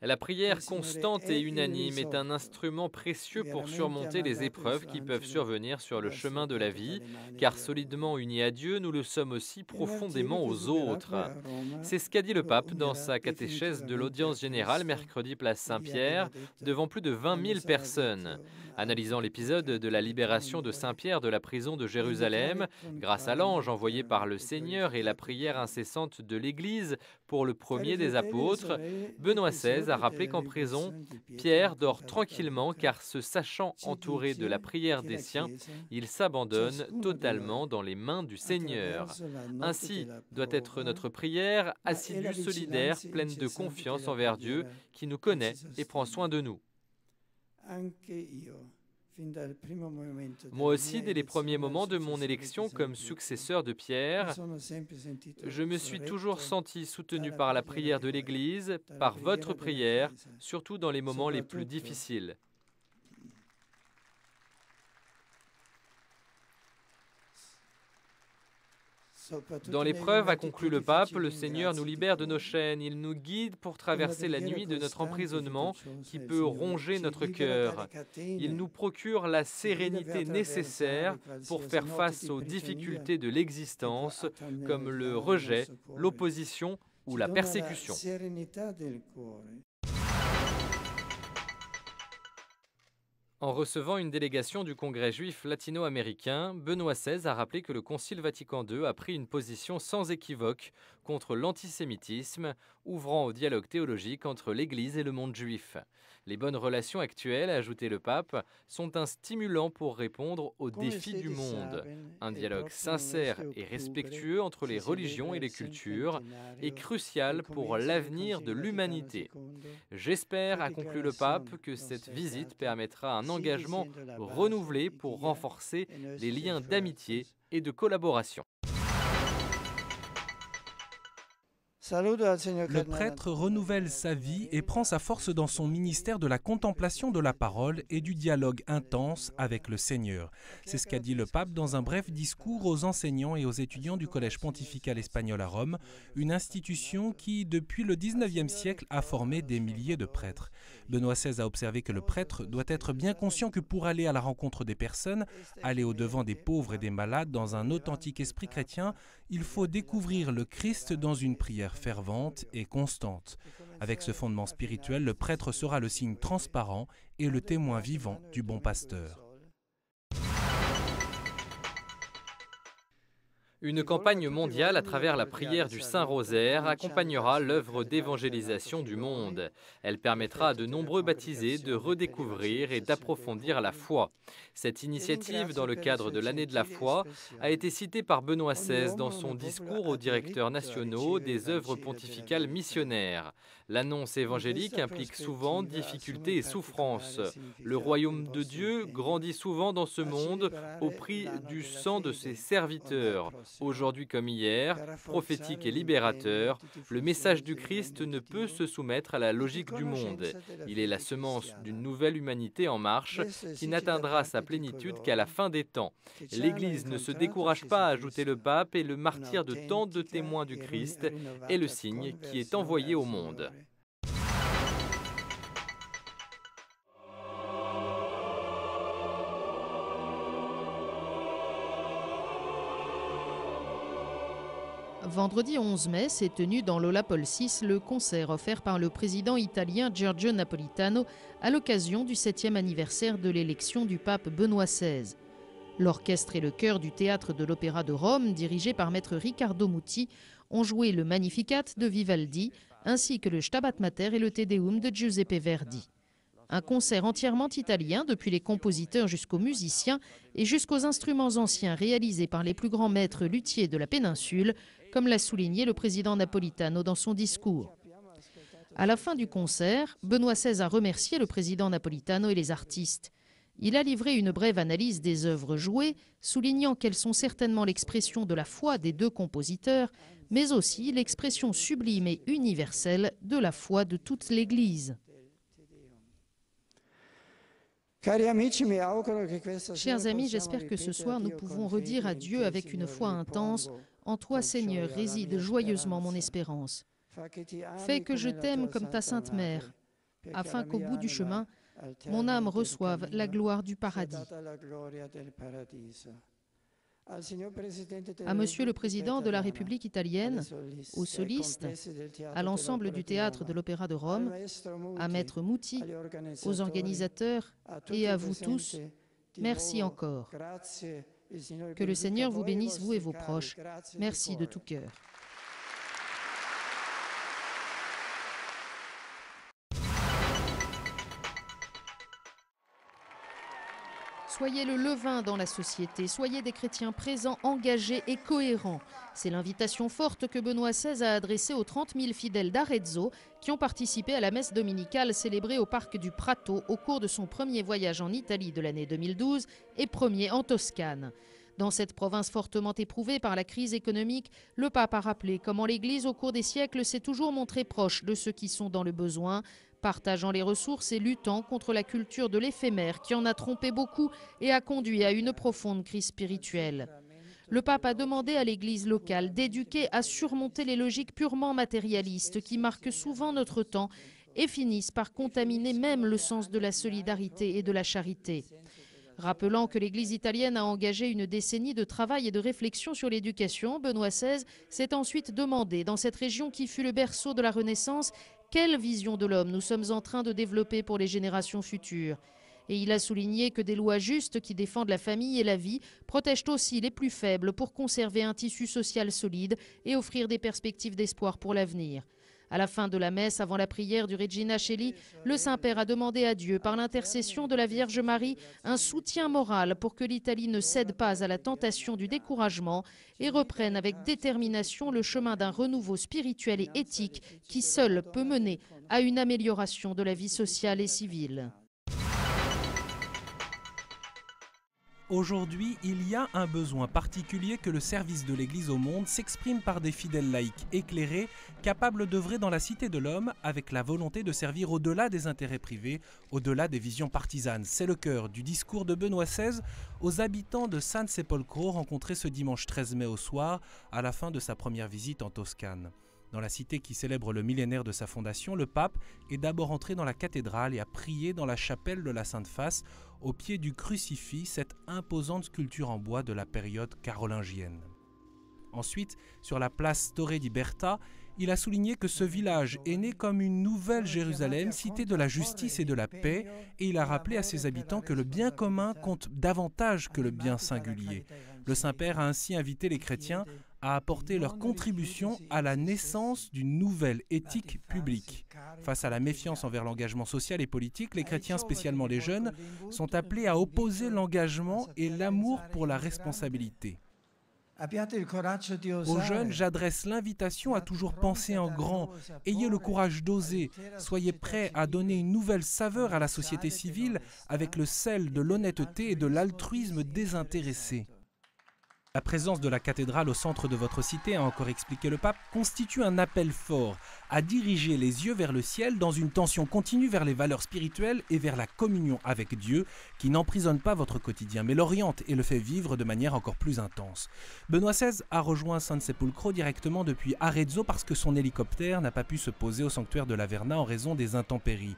La prière constante et unanime est un instrument précieux pour surmonter les épreuves qui peuvent survenir sur le chemin de la vie, car solidement unis à Dieu, nous le sommes aussi profondément aux autres. C'est ce qu'a dit le pape dans sa catéchèse de l'audience générale mercredi place Saint-Pierre, devant plus de 20 000 personnes. Analysant l'épisode de la libération de Saint-Pierre de la prison de Jérusalem, grâce à l'ange envoyé par le Seigneur et la prière incessante de l'Église pour le premier des apôtres, Benoît XVI a rappelé qu'en prison, Pierre dort tranquillement car se sachant entouré de la prière des siens, il s'abandonne totalement dans les mains du Seigneur. Ainsi doit être notre prière, assidue, solidaire, pleine de confiance envers Dieu qui nous connaît et prend soin de nous. Moi aussi, dès les premiers moments de mon élection comme successeur de Pierre, je me suis toujours senti soutenu par la prière de l'Église, par votre prière, surtout dans les moments les plus difficiles. Dans l'épreuve, a conclu le pape, le Seigneur nous libère de nos chaînes, il nous guide pour traverser la nuit de notre emprisonnement qui peut ronger notre cœur. Il nous procure la sérénité nécessaire pour faire face aux difficultés de l'existence, comme le rejet, l'opposition ou la persécution. En recevant une délégation du Congrès juif latino-américain, Benoît XVI a rappelé que le Concile Vatican II a pris une position sans équivoque contre l'antisémitisme, ouvrant au dialogue théologique entre l'Église et le monde juif. Les bonnes relations actuelles, a ajouté le pape, sont un stimulant pour répondre aux défis du monde. Un dialogue sincère et respectueux entre les religions et les cultures est crucial pour l'avenir de l'humanité. J'espère, a conclu le pape, que cette visite permettra un engagement renouvelé pour renforcer les liens d'amitié et de collaboration. Le prêtre renouvelle sa vie et prend sa force dans son ministère de la contemplation de la parole et du dialogue intense avec le Seigneur. C'est ce qu'a dit le pape dans un bref discours aux enseignants et aux étudiants du Collège pontifical espagnol à Rome, une institution qui, depuis le 19e siècle, a formé des milliers de prêtres. Benoît XVI a observé que le prêtre doit être bien conscient que pour aller à la rencontre des personnes, aller au-devant des pauvres et des malades dans un authentique esprit chrétien, il faut découvrir le Christ dans une prière fervente et constante. Avec ce fondement spirituel, le prêtre sera le signe transparent et le témoin vivant du bon pasteur. Une campagne mondiale à travers la prière du Saint-Rosaire accompagnera l'œuvre d'évangélisation du monde. Elle permettra à de nombreux baptisés de redécouvrir et d'approfondir la foi. Cette initiative, dans le cadre de l'année de la foi, a été citée par Benoît XVI dans son discours aux directeurs nationaux des œuvres pontificales missionnaires. L'annonce évangélique implique souvent difficultés et souffrances. Le royaume de Dieu grandit souvent dans ce monde au prix du sang de ses serviteurs. Aujourd'hui comme hier, prophétique et libérateur, le message du Christ ne peut se soumettre à la logique du monde. Il est la semence d'une nouvelle humanité en marche qui n'atteindra sa plénitude qu'à la fin des temps. L'Église ne se décourage pas, a ajouté le pape, et le martyre de tant de témoins du Christ est le signe qui est envoyé au monde. Vendredi 11 mai s'est tenu dans l'Olapole 6 le concert offert par le président italien Giorgio Napolitano à l'occasion du 7e anniversaire de l'élection du pape Benoît XVI. L'orchestre et le chœur du théâtre de l'Opéra de Rome, dirigé par maître Riccardo Muti, ont joué le Magnificat de Vivaldi ainsi que le Stabat Mater et le Te Deum de Giuseppe Verdi. Un concert entièrement italien, depuis les compositeurs jusqu'aux musiciens et jusqu'aux instruments anciens réalisés par les plus grands maîtres luthiers de la péninsule, comme l'a souligné le président Napolitano dans son discours. À la fin du concert, Benoît XVI a remercié le président Napolitano et les artistes. Il a livré une brève analyse des œuvres jouées, soulignant qu'elles sont certainement l'expression de la foi des deux compositeurs, mais aussi l'expression sublime et universelle de la foi de toute l'Église. Chers amis, j'espère que ce soir nous pouvons redire à Dieu avec une foi intense « En toi, Seigneur, réside joyeusement mon espérance. Fais que je t'aime comme ta Sainte Mère. afin qu'au bout du chemin, mon âme reçoive la gloire du paradis. À Monsieur le Président de la République italienne, aux solistes, à l'ensemble du théâtre de l'Opéra de Rome, à Maître Muti, aux organisateurs et à vous tous, merci encore. Que le Seigneur vous bénisse, vous et vos proches. Merci de tout cœur. Soyez le levain dans la société, soyez des chrétiens présents, engagés et cohérents. C'est l'invitation forte que Benoît XVI a adressée aux 30 000 fidèles d'Arezzo qui ont participé à la messe dominicale célébrée au parc du Prato au cours de son premier voyage en Italie de l'année 2012 et premier en Toscane. Dans cette province fortement éprouvée par la crise économique, le pape a rappelé comment l'Église au cours des siècles s'est toujours montrée proche de ceux qui sont dans le besoin, partageant les ressources et luttant contre la culture de l'éphémère qui en a trompé beaucoup et a conduit à une profonde crise spirituelle. Le pape a demandé à l'Église locale d'éduquer à surmonter les logiques purement matérialistes qui marquent souvent notre temps et finissent par contaminer même le sens de la solidarité et de la charité. Rappelant que l'Église italienne a engagé une décennie de travail et de réflexion sur l'éducation, Benoît XVI s'est ensuite demandé, dans cette région qui fut le berceau de la Renaissance, quelle vision de l'homme nous sommes en train de développer pour les générations futures. Et il a souligné que des lois justes qui défendent la famille et la vie protègent aussi les plus faibles pour conserver un tissu social solide et offrir des perspectives d'espoir pour l'avenir. À la fin de la messe, avant la prière du Regina Coeli, le Saint-Père a demandé à Dieu, par l'intercession de la Vierge Marie, un soutien moral pour que l'Italie ne cède pas à la tentation du découragement et reprenne avec détermination le chemin d'un renouveau spirituel et éthique qui seul peut mener à une amélioration de la vie sociale et civile. Aujourd'hui, il y a un besoin particulier que le service de l'Église au monde s'exprime par des fidèles laïcs éclairés, capables d'œuvrer dans la cité de l'homme avec la volonté de servir au-delà des intérêts privés, au-delà des visions partisanes. C'est le cœur du discours de Benoît XVI aux habitants de San Sepolcro rencontrés ce dimanche 13 mai au soir, à la fin de sa première visite en Toscane. Dans la cité qui célèbre le millénaire de sa fondation, le pape est d'abord entré dans la cathédrale et a prié dans la chapelle de la Sainte Face, au pied du crucifix, cette imposante sculpture en bois de la période carolingienne. Ensuite, sur la place Torre di Berta, il a souligné que ce village est né comme une nouvelle Jérusalem, cité de la justice et de la paix, et il a rappelé à ses habitants que le bien commun compte davantage que le bien singulier. Le Saint-Père a ainsi invité les chrétiens à apporter leur contribution à la naissance d'une nouvelle éthique publique. Face à la méfiance envers l'engagement social et politique, les chrétiens, spécialement les jeunes, sont appelés à opposer l'engagement et l'amour pour la responsabilité. Aux jeunes, j'adresse l'invitation à toujours penser en grand. Ayez le courage d'oser. Soyez prêts à donner une nouvelle saveur à la société civile avec le sel de l'honnêteté et de l'altruisme désintéressé. La présence de la cathédrale au centre de votre cité, a encore expliqué le pape, constitue un appel fort à diriger les yeux vers le ciel dans une tension continue vers les valeurs spirituelles et vers la communion avec Dieu qui n'emprisonne pas votre quotidien mais l'oriente et le fait vivre de manière encore plus intense. Benoît XVI a rejoint San Sepolcro directement depuis Arezzo parce que son hélicoptère n'a pas pu se poser au sanctuaire de la Verna en raison des intempéries.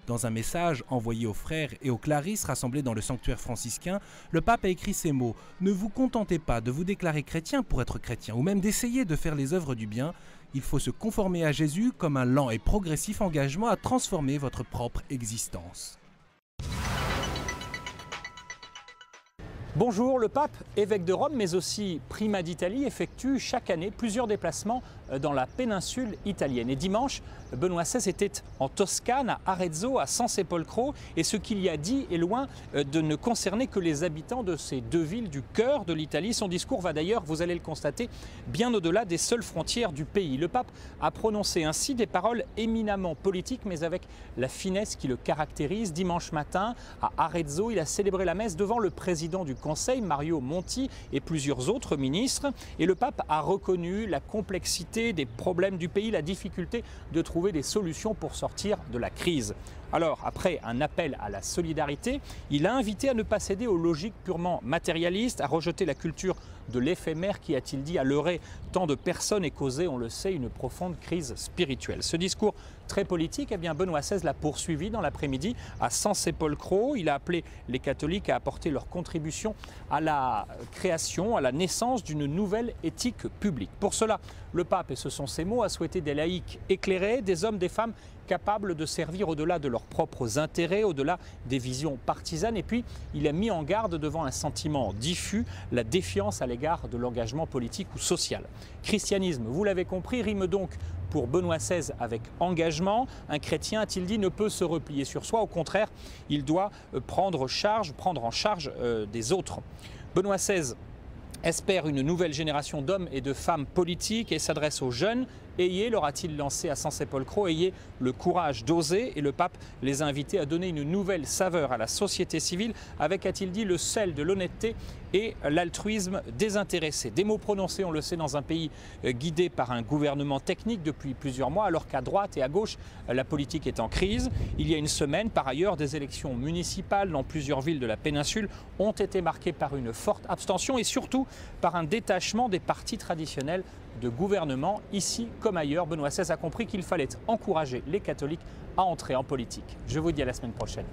Dans un message envoyé aux frères et aux clarisses rassemblés dans le sanctuaire franciscain, le pape a écrit ces mots « Ne vous contentez pas de vous déclarer chrétien pour être chrétien, ou même d'essayer de faire les œuvres du bien. Il faut se conformer à Jésus comme un lent et progressif engagement à transformer votre propre existence. » Bonjour, le pape, évêque de Rome, mais aussi primat d'Italie, effectue chaque année plusieurs déplacements dans la péninsule italienne. Et dimanche, Benoît XVI était en Toscane, à Arezzo, à San Sepolcro, et ce qu'il y a dit est loin de ne concerner que les habitants de ces deux villes du cœur de l'Italie. Son discours va d'ailleurs, vous allez le constater, bien au-delà des seules frontières du pays. Le pape a prononcé ainsi des paroles éminemment politiques, mais avec la finesse qui le caractérise. Dimanche matin, à Arezzo, il a célébré la messe devant le président du Conseil, Mario Monti, et plusieurs autres ministres. Et le pape a reconnu la complexité des problèmes du pays, la difficulté de trouver des solutions pour sortir de la crise. Alors, après un appel à la solidarité, il a invité à ne pas céder aux logiques purement matérialistes, à rejeter la culture de l'éphémère qui, a-t-il dit, a leurré tant de personnes et causé, on le sait, une profonde crise spirituelle. Ce discours très politique, eh bien Benoît XVI l'a poursuivi dans l'après-midi à San-Sepolcro. Il a appelé les catholiques à apporter leur contribution à la création, à la naissance d'une nouvelle éthique publique. Pour cela, le pape, et ce sont ses mots, a souhaité des laïcs éclairés, des hommes, des femmes capables de servir au-delà de leurs propres intérêts, au-delà des visions partisanes. Et puis, il a mis en garde devant un sentiment diffus, la défiance à l'égard de l'engagement politique ou social. Christianisme, vous l'avez compris, rime donc pour Benoît XVI avec engagement. Un chrétien, a-t-il dit, ne peut se replier sur soi. Au contraire, il doit prendre en charge des autres. Benoît XVI espère une nouvelle génération d'hommes et de femmes politiques et s'adresse aux jeunes. Ayez, leur a-t-il lancé à San-Sepolcro, ayez le courage d'oser. Et le pape les a invités à donner une nouvelle saveur à la société civile avec, a-t-il dit, le sel de l'honnêteté et l'altruisme désintéressé. Des mots prononcés, on le sait, dans un pays guidé par un gouvernement technique depuis plusieurs mois, alors qu'à droite et à gauche, la politique est en crise. Il y a une semaine, par ailleurs, des élections municipales dans plusieurs villes de la péninsule ont été marquées par une forte abstention et surtout par un détachement des partis traditionnels de gouvernement. Ici comme ailleurs, Benoît XVI a compris qu'il fallait encourager les catholiques à entrer en politique. Je vous dis à la semaine prochaine.